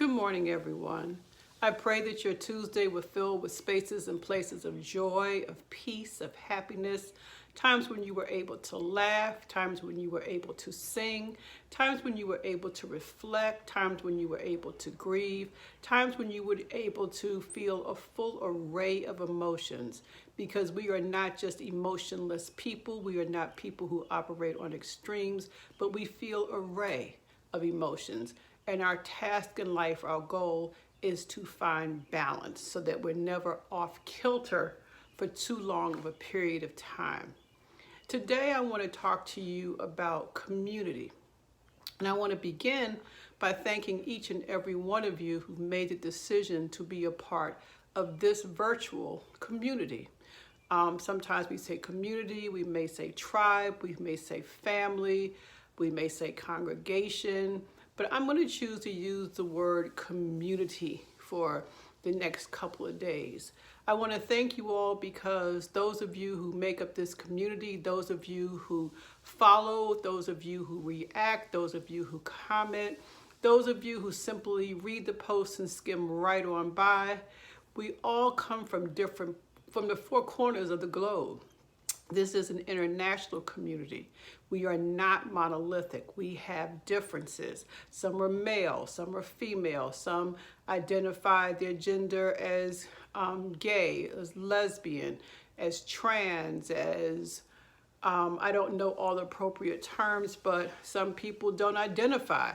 Good morning, everyone. I pray that your Tuesday was filled with spaces and places of joy, of peace, of happiness, times when you were able to laugh, times when you were able to sing, times when you were able to reflect, times when you were able to grieve, times when you were able to feel a full array of emotions, because we are not just emotionless people. We are not people who operate on extremes, but we feel an array of emotions. And our task in life, our goal, is to find balance so that we're never off kilter for too long of a period of time. Today, I want to talk to you about community. And I want to begin by thanking each and every one of you who've made the decision to be a part of this virtual community. Sometimes we say community, we may say tribe, we may say family, we may say congregation, but I'm going to choose to use the word community for the next couple of days. I want to thank you all because those of you who make up this community, those of you who follow, those of you who react, those of you who comment, those of you who simply read the posts and skim right on by, we all come from the four corners of the globe. This is an international community. We are not monolithic. We have differences. Some are male, some are female, some identify their gender as gay, as lesbian, as trans, as I don't know all the appropriate terms, but some people don't identify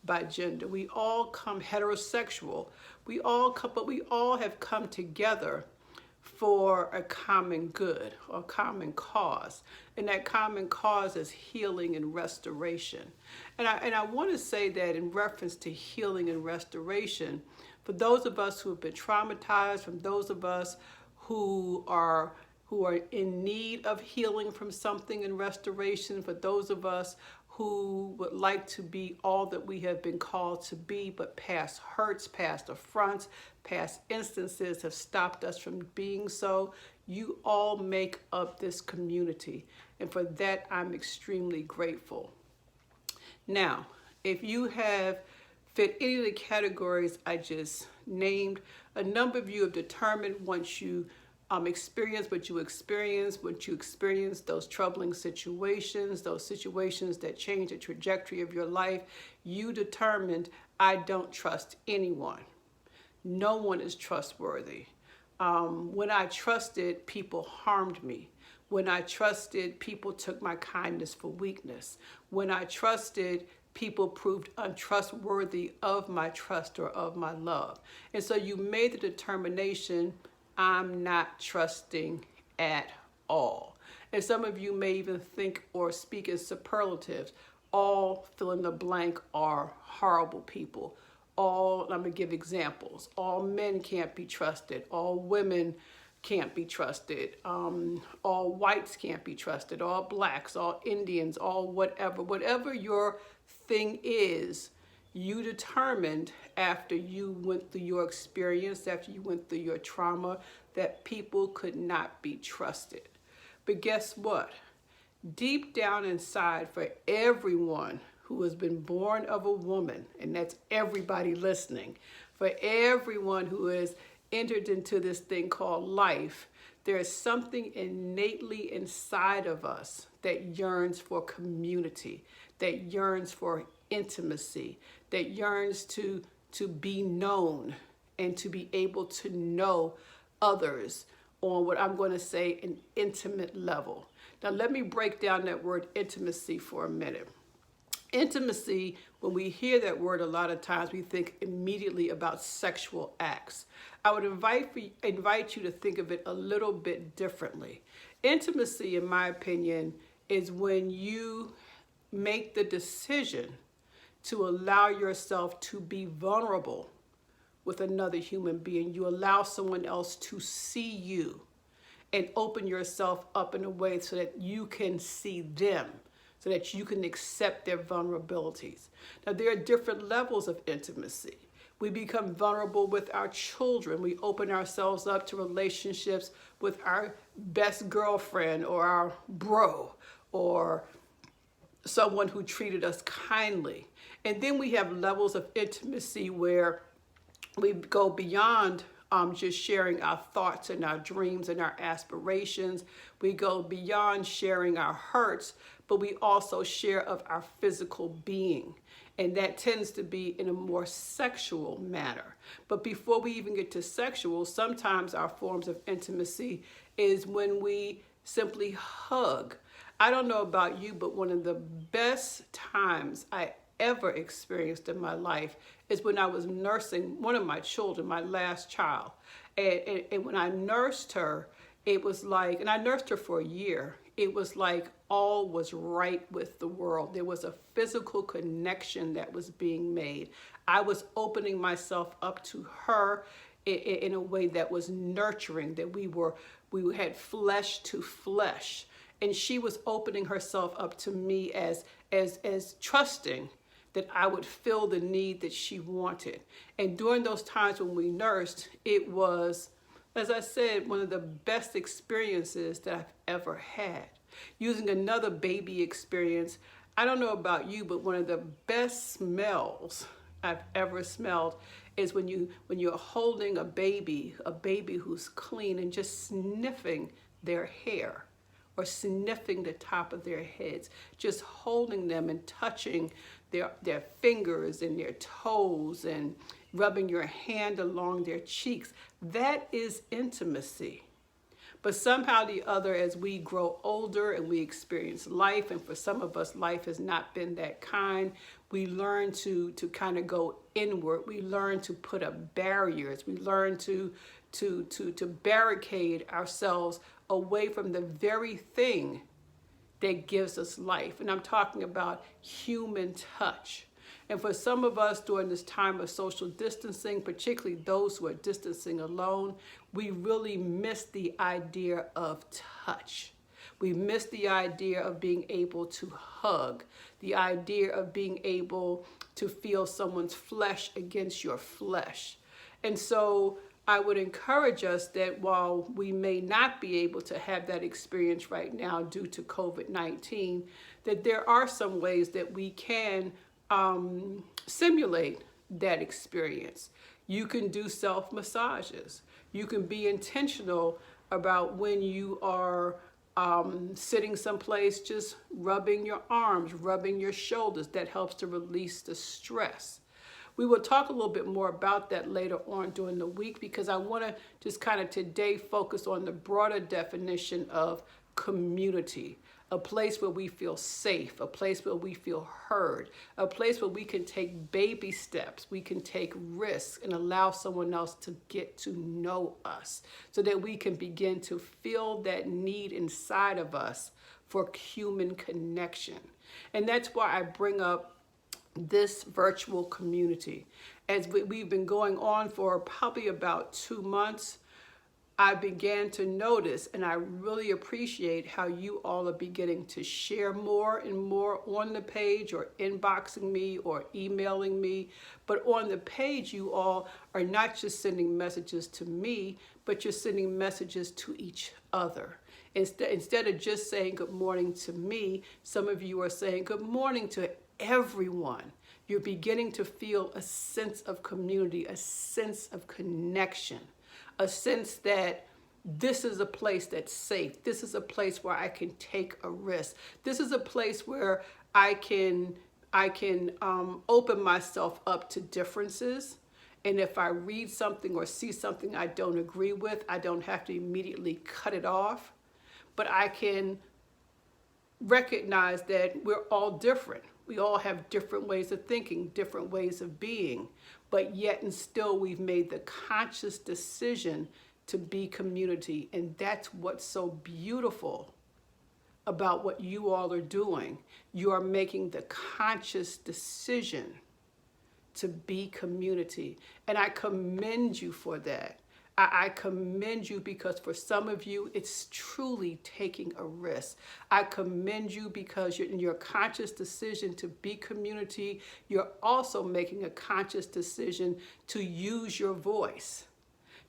by gender. We all come heterosexual. But we all have come together for a common good or common cause. And that common cause is healing and restoration. And I want to say that in reference to healing and restoration, for those of us who have been traumatized, from those of us who are in need of healing from something and restoration, for those of us who would like to be all that we have been called to be, but past hurts, past affronts, past instances have stopped us from being so. You all make up this community, and for that I'm extremely grateful. Now, if you have fit any of the categories I just named, a number of you have determined once you experience what you experience, those troubling situations, those situations that change the trajectory of your life, you determined, I don't trust anyone. No one is trustworthy. When I trusted, people harmed me. When I trusted, people took my kindness for weakness. When I trusted, people proved untrustworthy of my trust or of my love. And so you made the determination, I'm not trusting at all. And some of you may even think or speak in superlatives. All fill in the blank are horrible people. I'm going to give examples. All men can't be trusted. All women can't be trusted. All whites can't be trusted. All blacks, all Indians, all whatever. Whatever your thing is, you determined after you went through your experience, after you went through your trauma, that people could not be trusted. But guess what? Deep down inside, for everyone who has been born of a woman, and that's everybody listening, for everyone who has entered into this thing called life, there is something innately inside of us that yearns for community, that yearns for intimacy, that yearns to be known and to be able to know others on what I'm going to say an intimate level. Now let me break down that word intimacy for a minute. Intimacy, when we hear that word, a lot of times we think immediately about sexual acts. I would invite you to think of it a little bit differently. Intimacy, in my opinion, is when you make the decision to allow yourself to be vulnerable with another human being. You allow someone else to see you and open yourself up in a way so that you can see them, so that you can accept their vulnerabilities. Now, there are different levels of intimacy. We become vulnerable with our children. We open ourselves up to relationships with our best girlfriend or our bro or someone who treated us kindly. And then we have levels of intimacy where We go beyond just sharing our thoughts and our dreams and our aspirations. We go beyond sharing our hurts, but we also share of our physical being. And that tends to be in a more sexual manner. But before we even get to sexual, sometimes our forms of intimacy is when we simply hug. I don't know about you, but one of the best times I ever experienced in my life is when I was nursing one of my children, my last child. And when I nursed her, it was like, and I nursed her for a year, it was like all was right with the world. There was a physical connection that was being made. I was opening myself up to her in a way that was nurturing, that we had flesh to flesh. And she was opening herself up to me as trusting that I would fill the need that she wanted. And during those times when we nursed, it was, as I said, one of the best experiences that I've ever had. Using another baby experience, I don't know about you, but one of the best smells I've ever smelled is when you're holding a baby who's clean, and just sniffing their hair or sniffing the top of their heads, just holding them and touching their fingers and their toes and rubbing your hand along their cheeks. That is intimacy. But somehow or the other, as we grow older and we experience life, and for some of us, life has not been that kind, we learn to kind of go inward. We learn to put up barriers. We learn to barricade ourselves away from the very thing that gives us life. And I'm talking about human touch. And for some of us during this time of social distancing, particularly those who are distancing alone, we really miss the idea of touch. We miss the idea of being able to hug, the idea of being able to feel someone's flesh against your flesh. And so I would encourage us that while we may not be able to have that experience right now due to COVID-19, that there are some ways that we can simulate that experience. You can do self-massages. You can be intentional about when you are sitting someplace, just rubbing your arms, rubbing your shoulders. That helps to release the stress. We will talk a little bit more about that later on during the week, because I want to just kind of today focus on the broader definition of community. A place where we feel safe, a place where we feel heard, a place where we can take baby steps, we can take risks and allow someone else to get to know us so that we can begin to feel that need inside of us for human connection. And that's why I bring up this virtual community. As we've been going on for probably about 2 months, I began to notice, and I really appreciate how you all are beginning to share more and more on the page, or inboxing me or emailing me. But on the page, you all are not just sending messages to me, but you're sending messages to each other. Instead of just saying good morning to me, some of you are saying good morning to everyone. You're beginning to feel a sense of community, a sense of connection, a sense that this is a place that's safe. This is a place where I can take a risk. This is a place where I can open myself up to differences. And if I read something or see something I don't agree with, I don't have to immediately cut it off. But I can recognize that we're all different. We all have different ways of thinking, different ways of being, but yet and still we've made the conscious decision to be community. And that's what's so beautiful about what you all are doing. You are making the conscious decision to be community. And I commend you for that. I commend you because for some of you, it's truly taking a risk. I commend you because in your conscious decision to be community, you're also making a conscious decision to use your voice,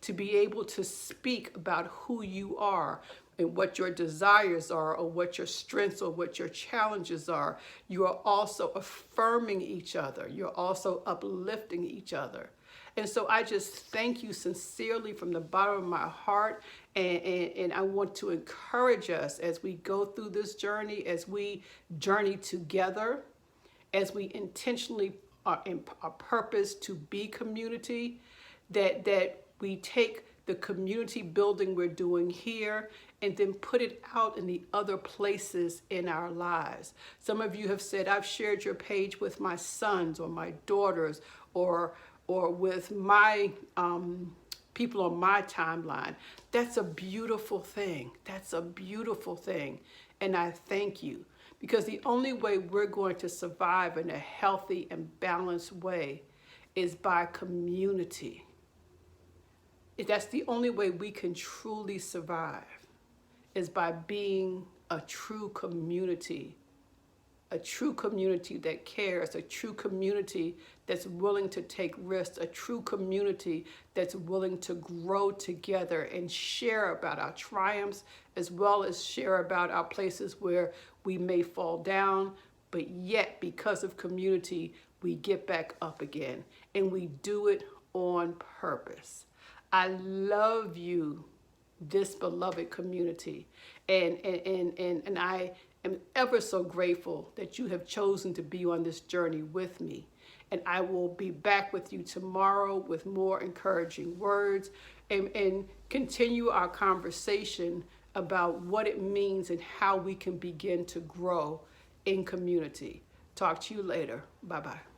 to be able to speak about who you are. and what your desires are, or what your strengths or what your challenges are, you are also affirming each other. You're also uplifting each other. And so I just thank you sincerely from the bottom of my heart. And I want to encourage us as we go through this journey, as we journey together, as we intentionally are in our purpose to be community, that we take the community building we're doing here and then put it out in the other places in our lives. Some of you have said, I've shared your page with my sons or my daughters or with my people on my timeline. That's a beautiful thing. That's a beautiful thing. And I thank you, because the only way we're going to survive in a healthy and balanced way is by community. That's the only way we can truly survive, is by being a true community that cares, a true community that's willing to take risks, a true community that's willing to grow together and share about our triumphs as well as share about our places where we may fall down, but yet because of community, we get back up again, and we do it on purpose. I love you, this beloved community, and I am ever so grateful that you have chosen to be on this journey with me. And I will be back with you tomorrow with more encouraging words and continue our conversation about what it means and how we can begin to grow in community. Talk to you later. Bye-bye.